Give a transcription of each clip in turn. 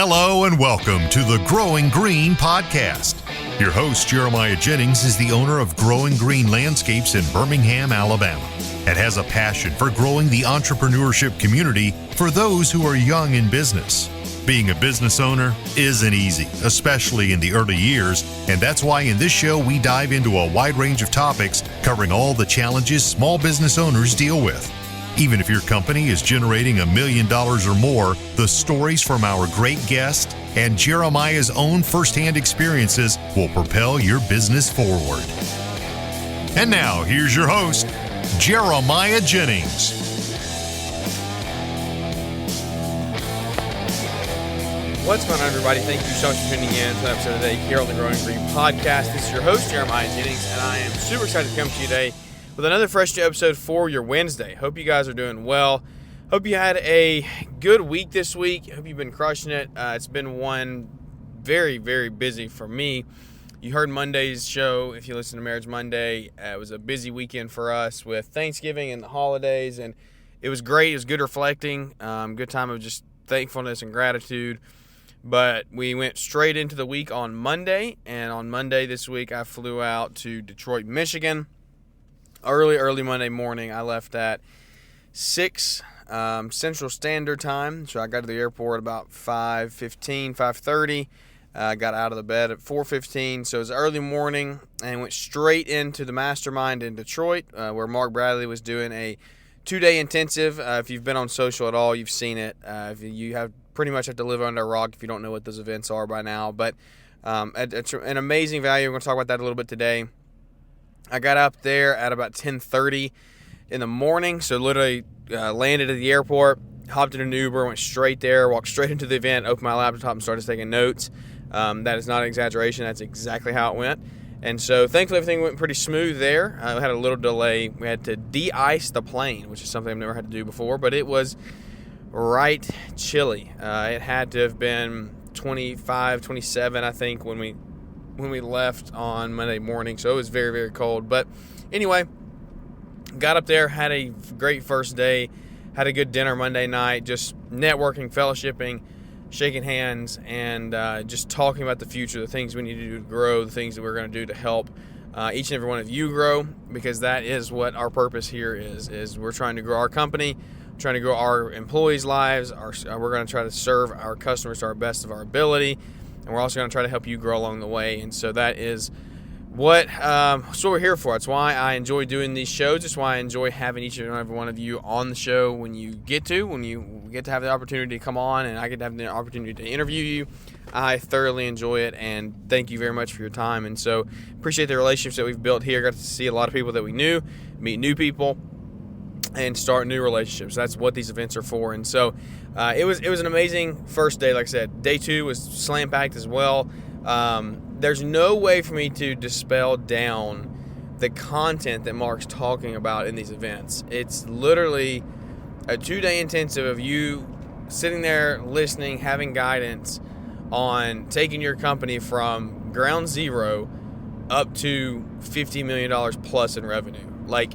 Hello and welcome to the Growing Green podcast. Your host, Jeremiah Jennings, is the owner of Growing Green Landscapes in Birmingham, Alabama, and has a passion for growing the entrepreneurship community for those who are young in business. Being a business owner isn't easy, especially in the early years, and that's why in this show we dive into a wide range of topics covering all the challenges small business owners deal with. Even if your company is generating $1 million or more, the stories from our great guest and Jeremiah's own firsthand experiences will propel your business forward. And now, here's your host, Jeremiah Jennings. What's going on, everybody? Thank you so much for tuning in to an episode today here on the Growing Green podcast. This is your host, Jeremiah Jennings, and I am super excited to come to you today with another fresh episode for your Wednesday. Hope you guys are doing well. Hope you had a good week this week. Hope you've been crushing it. It's been one very, very busy for me. You heard Monday's show. If you listen to Marriage Monday, it was a busy weekend for us with Thanksgiving and the holidays, and it was great. It was good reflecting, good time of just thankfulness and gratitude. But we went straight into the week on Monday, and on Monday this week I flew out to Detroit, Michigan. Early Monday morning. I left at 6 Central Standard Time, so I got to the airport about 5:30. Got out of the bed at 4:15, so it was early morning, and went straight into the Mastermind in Detroit, where Mark Bradley was doing a 2-day intensive. If you've been on social at all, you've seen it. You have pretty much have to live under a rock if you don't know what those events are by now, but an amazing value. We're going to talk about that a little bit today. I got up there at about 10:30 in the morning, so literally landed at the airport, hopped in an Uber, went straight there, walked straight into the event, opened my laptop, and started taking notes. That is not an exaggeration. That's exactly how it went. And so thankfully everything went pretty smooth there. We had a little delay. We had to de-ice the plane, which is something I've never had to do before, but it was right chilly. It had to have been 25, 27, I think, when we left on Monday morning, so it was very, very cold. But anyway, got up there, had a great first day, had a good dinner Monday night, just networking, fellowshipping, shaking hands, and just talking about the future, the things we need to do to grow, the things that we're going to do to help each and every one of you grow, because that is what our purpose here is we're trying to grow our company, trying to grow our employees' lives. We're going to try to serve our customers to our best of our ability, and we're also going to try to help you grow along the way. And so that is what we're here for. It's why I enjoy doing these shows. It's why I enjoy having each and every one of you on the show when you get to have the opportunity to come on, and I get to have the opportunity to interview you. I thoroughly enjoy it, and thank you very much for your time. And so appreciate the relationships that we've built here. Got to see a lot of people that we knew, meet new people, and start new relationships. That's what these events are for. And so it was an amazing first day. Like I said, day 2 was slam packed as well. There's no way for me to dispel down the content that Mark's talking about in these events. It's literally a 2-day intensive of you sitting there listening, having guidance on taking your company from ground zero up to $50 million plus in revenue. Like,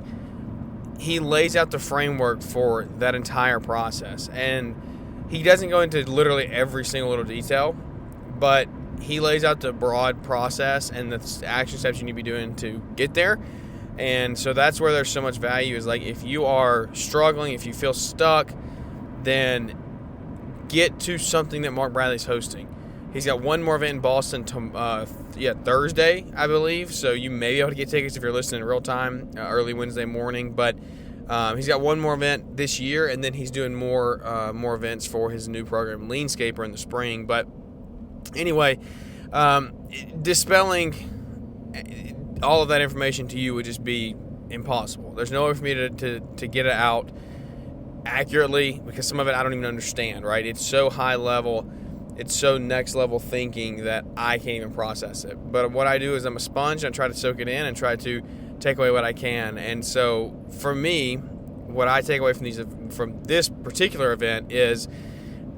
he lays out the framework for that entire process, and he doesn't go into literally every single little detail, but he lays out the broad process and the action steps you need to be doing to get there. And so that's where there's so much value, is like, if you are struggling, if you feel stuck, then get to something that Mark Bradley's hosting. He's got one more event in Boston Thursday, I believe. So you may be able to get tickets if you're listening in real time, early Wednesday morning. But he's got one more event this year, and then he's doing more events for his new program, Leanscaper, in the spring. But anyway, dispelling all of that information to you would just be impossible. There's no way for me to get it out accurately, because some of it I don't even understand, right? It's so high level. It's so next level thinking that I can't even process it. But what I do is I'm a sponge, and I try to soak it in and try to take away what I can. And so for me, what I take away from this particular event is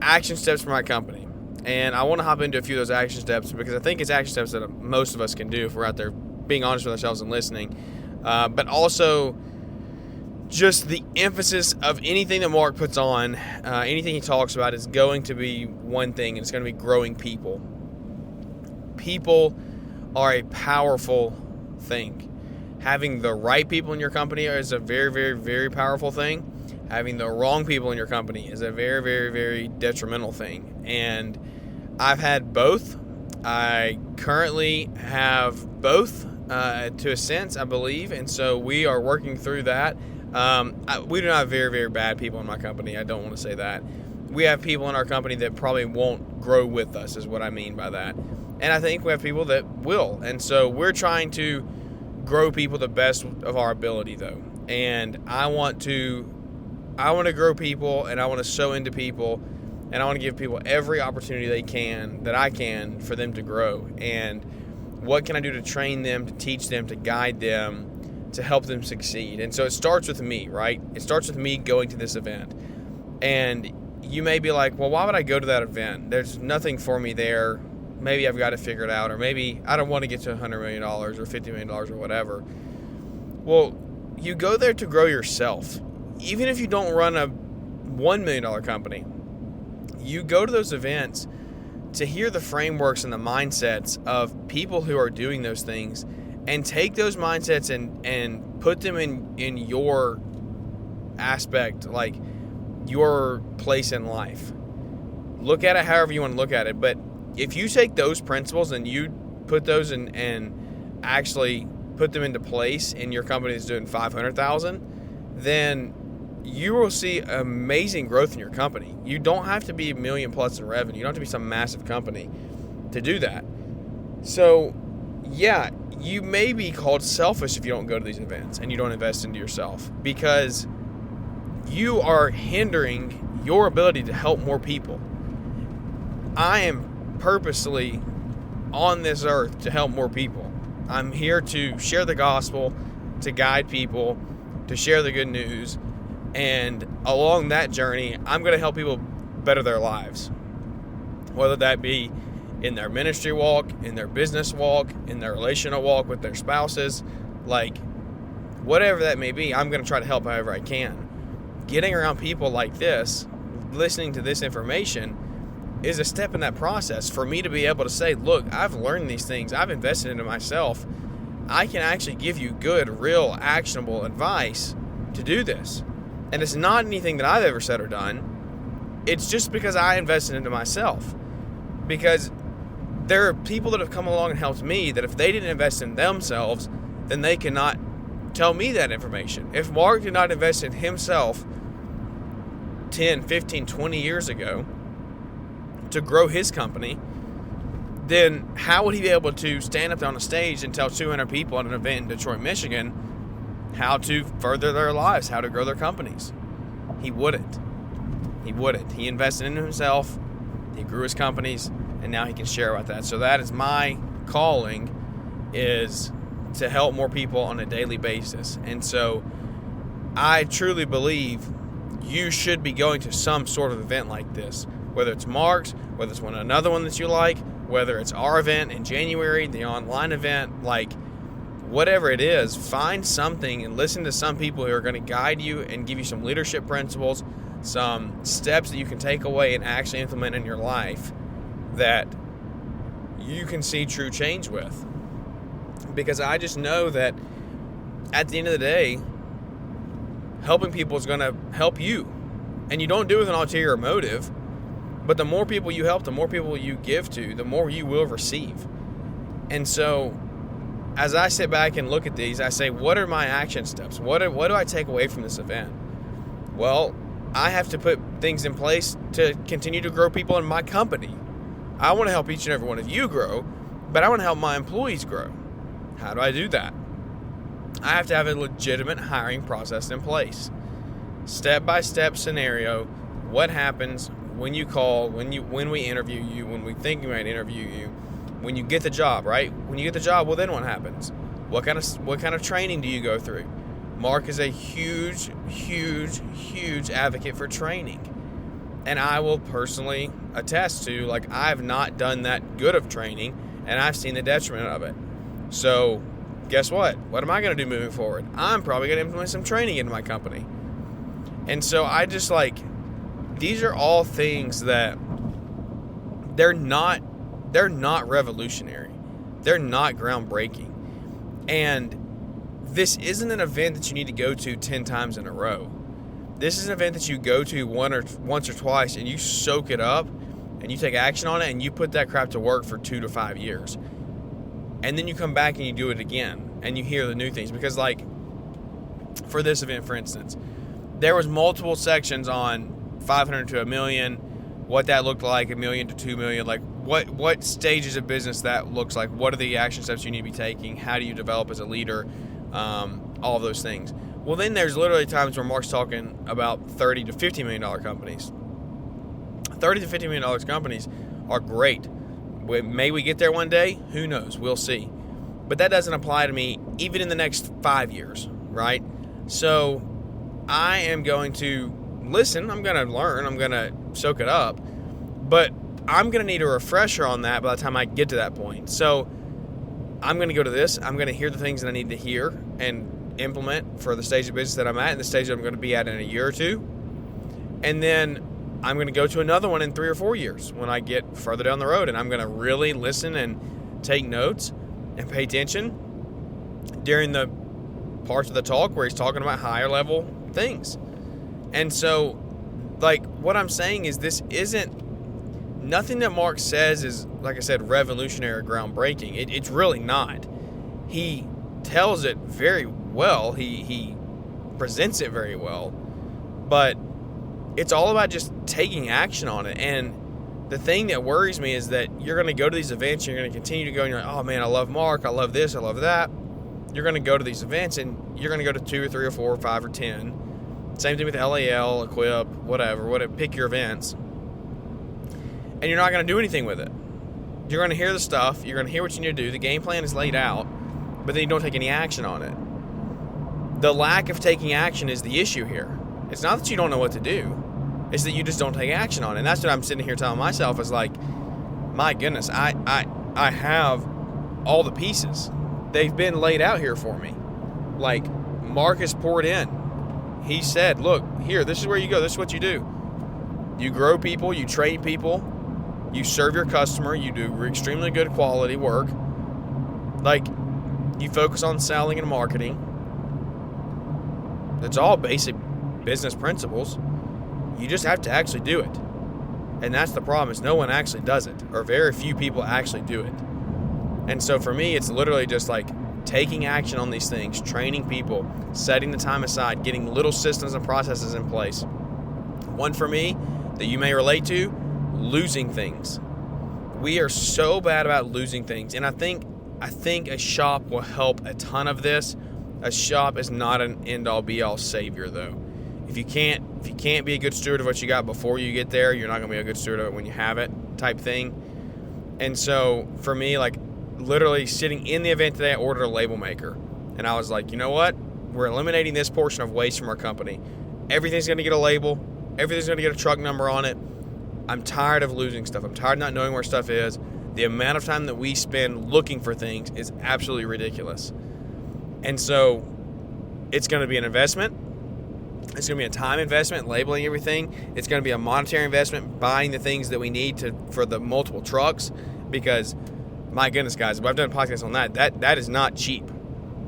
action steps for my company. And I want to hop into a few of those action steps, because I think it's action steps that most of us can do if we're out there being honest with ourselves and listening. But also just the emphasis of anything that Mark puts on, anything he talks about is going to be one thing, and it's going to be growing people. People are a powerful thing. Having the right people in your company is a very, very, very powerful thing. Having the wrong people in your company is a very, very, very detrimental thing. And I've had both. I currently have both to a sense, I believe. And so we are working through that. We do not have very, very bad people in my company. I don't want to say that. We have people in our company that probably won't grow with us, is what I mean by that. And I think we have people that will. And so we're trying to grow people the best of our ability, though. And I want to grow people, and I want to sow into people, and I want to give people every opportunity that I can for them to grow. And what can I do to train them, to teach them, to guide them, to help them succeed? And so it starts with me, right? It starts with me going to this event. And you may be like, well, why would I go to that event? There's nothing for me there. Maybe I've got to figure it out, or maybe I don't want to get to $100 million or $50 million or whatever. Well, you go there to grow yourself. Even if you don't run a $1 million company, you go to those events to hear the frameworks and the mindsets of people who are doing those things, and take those mindsets and put them in your aspect, like your place in life. Look at it however you want to look at it, but if you take those principles and you put those in and actually put them into place in your company that's doing $500,000, then you will see amazing growth in your company. You don't have to be $1 million plus in revenue. You don't have to be some massive company to do that. So, yeah, you may be called selfish if you don't go to these events and you don't invest into yourself, because you are hindering your ability to help more people. I am purposely on this earth to help more people. I'm here to share the gospel, to guide people, to share the good news. And along that journey, I'm going to help people better their lives. Whether that be in their ministry walk, in their business walk, in their relational walk with their spouses, like whatever that may be, I'm going to try to help however I can. Getting around people like this, listening to this information, is a step in that process for me to be able to say, look, I've learned these things. I've invested into myself. I can actually give you good, real, actionable advice to do this. And it's not anything that I've ever said or done. It's just because I invested into myself. Because there are people that have come along and helped me that if they didn't invest in themselves, then they cannot tell me that information. If Mark did not invest in himself 10, 15, 20 years ago to grow his company, then how would he be able to stand up on a stage and tell 200 people at an event in Detroit, Michigan, how to further their lives, how to grow their companies? He wouldn't. He invested in himself, he grew his companies, and now he can share about that. So that is my calling, is to help more people on a daily basis. And so I truly believe you should be going to some sort of event like this, whether it's Mark's, whether it's another one that you like, whether it's our event in January, the online event, like whatever it is, find something and listen to some people who are going to guide you and give you some leadership principles, some steps that you can take away and actually implement in your life that you can see true change with. Because I just know that at the end of the day, helping people is going to help you. And you don't do it with an ulterior motive, but the more people you help, the more people you give to, the more you will receive. And so as I sit back and look at these, I say, what are my action steps? What do I take away from this event? Well, I have to put things in place to continue to grow people in my company. I want to help each and every one of you grow, but I want to help my employees grow. How do I do that? I have to have a legitimate hiring process in place. Step-by-step scenario, what happens when you call, when we interview you, when we think we might interview you, when you get the job, right? When you get the job, well, then what happens? What kind of training do you go through? Mark is a huge advocate for training. And I will personally attest to, I've not done that good of training, and I've seen the detriment of it. So guess what? What am I going to do moving forward? I'm probably going to implement some training into my company. And so I just these are all things that they're not revolutionary. They're not groundbreaking. And this isn't an event that you need to go to 10 times in a row. This is an event that you go to once or twice and you soak it up and you take action on it and you put that crap to work for 2 to 5 years. And then you come back and you do it again and you hear the new things. Because for this event, for instance, there was multiple sections on 500 to $1 million, what that looked like, $1 million to $2 million, what stages of business that looks like, what are the action steps you need to be taking, how do you develop as a leader, all of those things. Well, then there's literally times where Mark's talking about $30 to $50 million companies. $30 to $50 million companies are great. May we get there one day? Who knows? We'll see. But that doesn't apply to me even in the next 5 years, right? So I am going to listen. I'm going to learn. I'm going to soak it up. But I'm going to need a refresher on that by the time I get to that point. So I'm going to go to this. I'm going to hear the things that I need to hear and implement for the stage of business that I'm at and the stage that I'm going to be at in a year or two. And then I'm going to go to another one in 3 or 4 years when I get further down the road, and I'm going to really listen and take notes and pay attention during the parts of the talk where he's talking about higher level things. And so, what I'm saying is this isn't, nothing that Mark says is, like I said, revolutionary or groundbreaking. It's really not. He tells it very well. He presents it very well. But it's all about just taking action on it. And the thing that worries me is that you're going to go to these events, you're going to continue to go, and you're like, oh man, I love Mark, I love this, I love that. You're going to go to these events, and you're going to go to 2 or 3 or 4 or 5 or 10. Same thing with LAL, Equip, whatever, pick your events. And you're not going to do anything with it. You're going to hear the stuff, you're going to hear what you need to do, the game plan is laid out, but then you don't take any action on it. The lack of taking action is the issue here. It's not that you don't know what to do. It's that you just don't take action on it. And that's what I'm sitting here telling myself is my goodness, I have all the pieces. They've been laid out here for me. Mark has poured in. He said, look, here, this is where you go. This is what you do. You grow people. You train people. You serve your customer. You do extremely good quality work. You focus on selling and marketing. It's all basic business principles. You just have to actually do it. And that's the problem, is no one actually does it, or very few people actually do it. And so for me, it's literally just taking action on these things, training people, setting the time aside, getting little systems and processes in place. One for me that you may relate to, losing things. We are so bad about losing things. And I think a shop will help a ton of this. A shop is not an end-all be-all savior, though. If you can't be a good steward of what you got before you get there, you're not going to be a good steward of it when you have it, type thing. And so for me, literally sitting in the event today, I ordered a label maker. And I was like, you know what? We're eliminating this portion of waste from our company. Everything's going to get a label. Everything's going to get a truck number on it. I'm tired of losing stuff. I'm tired of not knowing where stuff is. The amount of time that we spend looking for things is absolutely ridiculous. And so it's going to be an investment. It's going to be a time investment, labeling everything. It's going to be a monetary investment, buying the things that we need for the multiple trucks. Because, my goodness, guys, I've done a podcast on that is not cheap.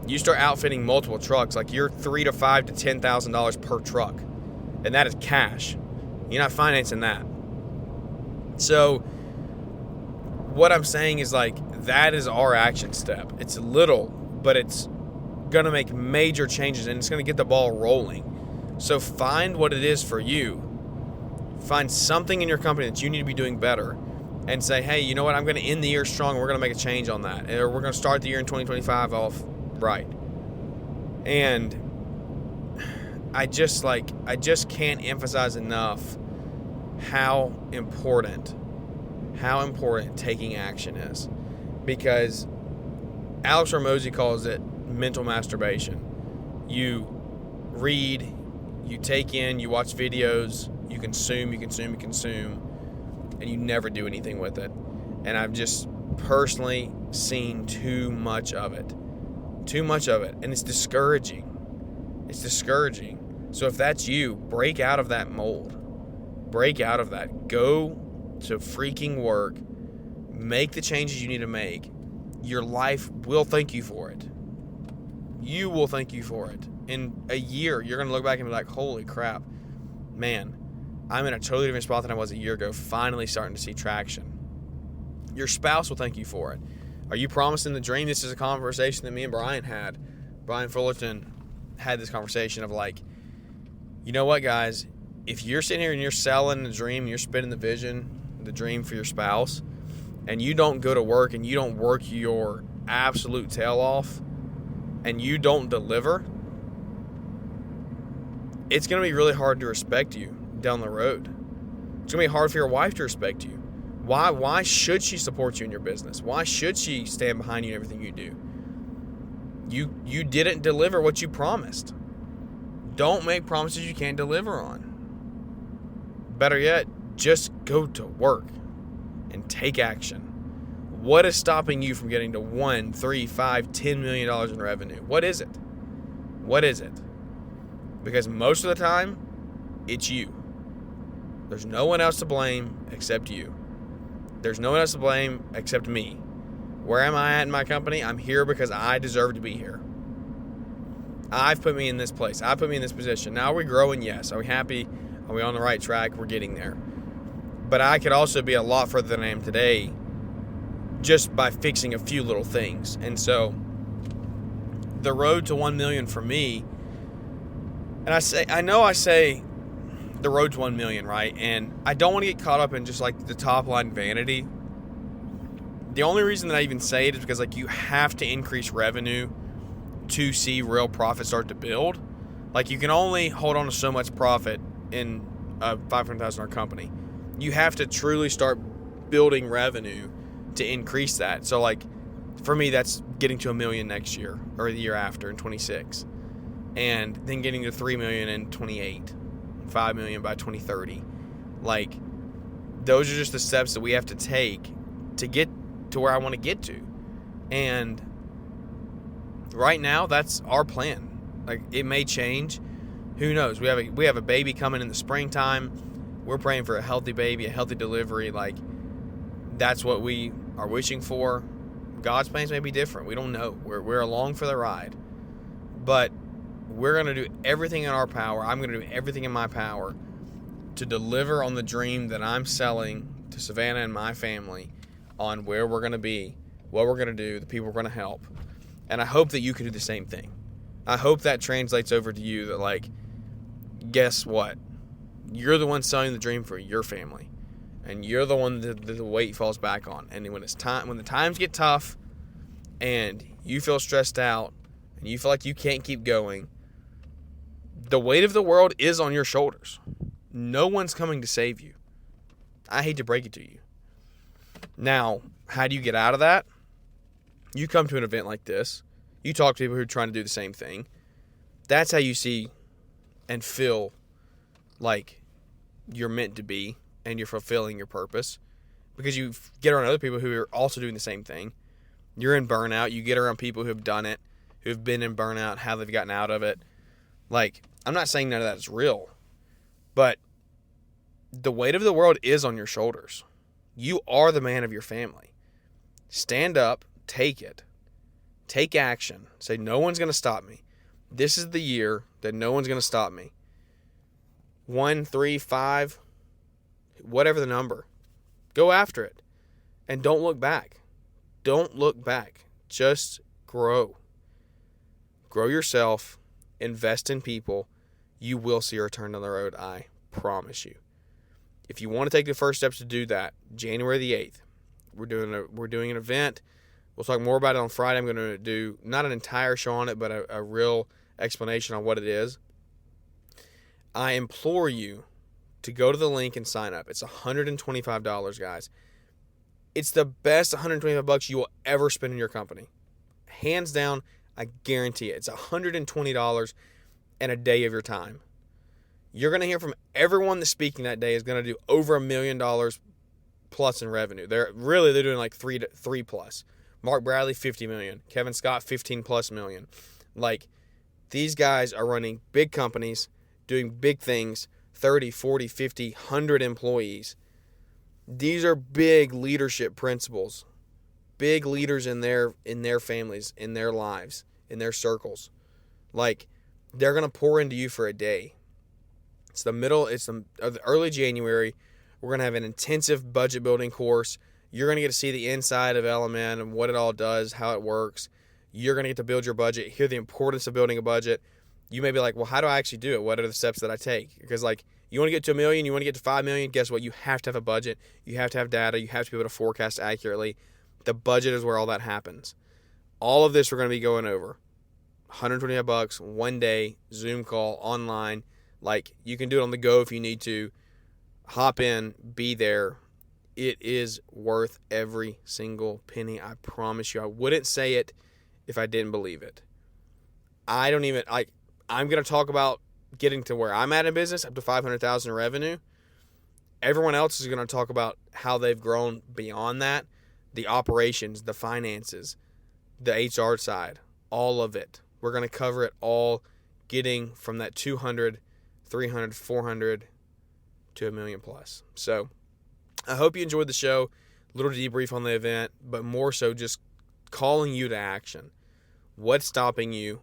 You start outfitting multiple trucks, you're $3,000 to $5,000 to $10,000 per truck. And that is cash. You're not financing that. So what I'm saying is that is our action step. It's little, but it's going to make major changes, and it's going to get the ball rolling. So find what it is for you. Find something in your company that you need to be doing better, and say, hey, you know what? I'm going to end the year strong. We're going to make a change on that. Or we're going to start the year in 2025 off right. And I just can't emphasize enough how important taking action is. Because Alex Hormozi calls it mental masturbation. You read, you take in, you watch videos, you consume, and you never do anything with it. And I've just personally seen too much of it. Too much of it. And it's discouraging. It's discouraging. So if that's you, break out of that mold. Break out of that. Go to freaking work. Make the changes you need to make. Your life will thank you for it. You will thank you for it. In a year, you're going to look back and be like, holy crap, man, I'm in a totally different spot than I was a year ago, finally starting to see traction. Your spouse will thank you for it. Are you promising the dream? This is a conversation that me and Brian had. Brian Fullerton had this conversation of like, you know what, guys, if you're sitting here and you're selling the dream, you're spinning the vision, the dream for your spouse, and you don't go to work and you don't work your absolute tail off and you don't deliver, it's going to be really hard to respect you down the road. It's going to be hard for your wife to respect you. Why should she support you in your business? Why should she stand behind you in everything you do? You didn't deliver what you promised. Don't make promises you can't deliver on. Better yet, just go to work and take action. What is stopping you from getting to $1, $3, $5, $10 million in revenue? What is it? What is it? Because most of the time, it's you. There's no one else to blame except you. There's no one else to blame except me. Where am I at in my company? I'm here because I deserve to be here. I've put me in this place. I put me in this position. Now, are we growing? Yes. Are we happy? Are we on the right track? We're getting there. But I could also be a lot further than I am today just by fixing a few little things. And so the road to 1 million for me, and I say the road to 1 million, right? And I don't want to get caught up in just like the top line vanity. The only reason that I even say it is because like you have to increase revenue to see real profit start to build. Like you can only hold on to so much profit in a $500,000 company. You have to truly start building revenue to increase that. So like for me, that's getting to 1 million next year or the year after in 26, and then getting to 3 million in 28, 5 million by 2030. Like those are just the steps that we have to take to get to where I want to get to. And right now, that's our plan. Like it may change. Who knows? We have a baby coming in the springtime. We're praying for a healthy baby, a healthy delivery. Like that's what we are wishing for. God's plans may be different. We don't know. We're along for the ride. But we're going to do everything in our power. I'm going to do everything in my power to deliver on the dream that I'm selling to Savannah and my family on where we're going to be, what we're going to do, the people we're going to help. And I hope that you can do the same thing. I hope that translates over to you that, like, guess what? You're the one selling the dream for your family. And you're the one that the weight falls back on. And when it's time, when the times get tough and you feel stressed out and you feel like you can't keep going, the weight of the world is on your shoulders. No one's coming to save you. I hate to break it to you. Now, how do you get out of that? You come to an event like this. You talk to people who are trying to do the same thing. That's how you see and feel like you're meant to be and you're fulfilling your purpose, because you get around other people who are also doing the same thing. You're in burnout. You get around people who have done it, who have been in burnout, how they've gotten out of it. Like, I'm not saying none of that is real, but the weight of the world is on your shoulders. You are the man of your family. Stand up, take it. Take action. Say, no one's going to stop me. This is the year that no one's going to stop me. 1, 3, 5, whatever the number. Go after it. And don't look back. Don't look back. Just grow. Grow yourself. Invest in people. You will see a return down the road. I promise you. If you want to take the first steps to do that, January the 8th, we're doing an event. We'll talk more about it on Friday. I'm going to do not an entire show on it, but a real explanation on what it is. I implore you to go to the link and sign up. It's $125, guys. It's the best $125 you will ever spend in your company. Hands down, I guarantee it. It's $120 and a day of your time. You're going to hear from everyone that's speaking that day is going to do over $1 million plus in revenue. They're doing like three plus. Mark Bradley, $50 million. Kevin Scott, $15+ million. Like, these guys are running big companies, doing big things, 30, 40, 50, 100 employees. These are big leadership principles. Big leaders in their families, in their lives, in their circles. Like, they're going to pour into you for a day. It's the early January. We're going to have an intensive budget building course. You're going to get to see the inside of Element and what it all does, how it works. You're going to get to build your budget, hear the importance of building a budget. You may be like, well, how do I actually do it? What are the steps that I take? Because, like, you want to get to $1 million, you want to get to $5 million, guess what? You have to have a budget. You have to have data. You have to be able to forecast accurately. The budget is where all that happens. All of this we're going to be going over. $125, 1 day, Zoom call, online. Like, you can do it on the go if you need to. Hop in, be there. It is worth every single penny. I promise you. I wouldn't say it if I didn't believe it. I'm going to talk about getting to where I'm at in business, up to $500,000 in revenue. Everyone else is going to talk about how they've grown beyond that, the operations, the finances, the HR side, all of it. We're going to cover it all, getting from that 200, 300, 400 to $1 million plus. So I hope you enjoyed the show. A little debrief on the event, but more so just calling you to action. What's stopping you?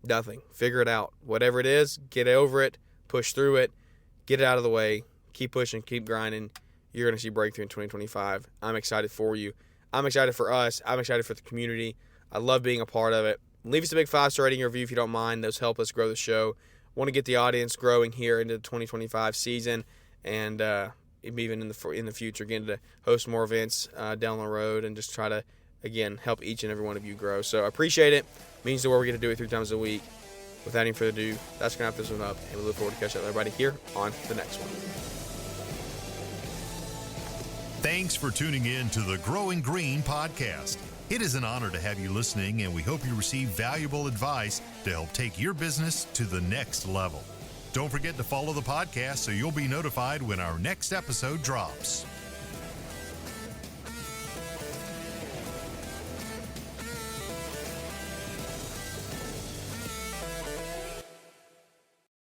Nothing. Figure it out. Whatever it is, get over it, push through it, get it out of the way, keep pushing, keep grinding. You're going to see breakthrough in 2025. I'm excited for you. I'm excited for us. I'm excited for the community. I love being a part of it. Leave us a big 5-star rating review if you don't mind. Those help us grow the show. Want to get the audience growing here into the 2025 season, and even in the future, getting to host more events down the road and just try to, again, help each and every one of you grow. So I appreciate it. Means the world. We get to do it 3 times a week. Without any further ado, that's going to wrap this one up, and we look forward to catching up with everybody here on the next one. Thanks for tuning in to the Growing Green podcast. It is an honor to have you listening, and we hope you receive valuable advice to help take your business to the next level. Don't forget to follow the podcast so you'll be notified when our next episode drops.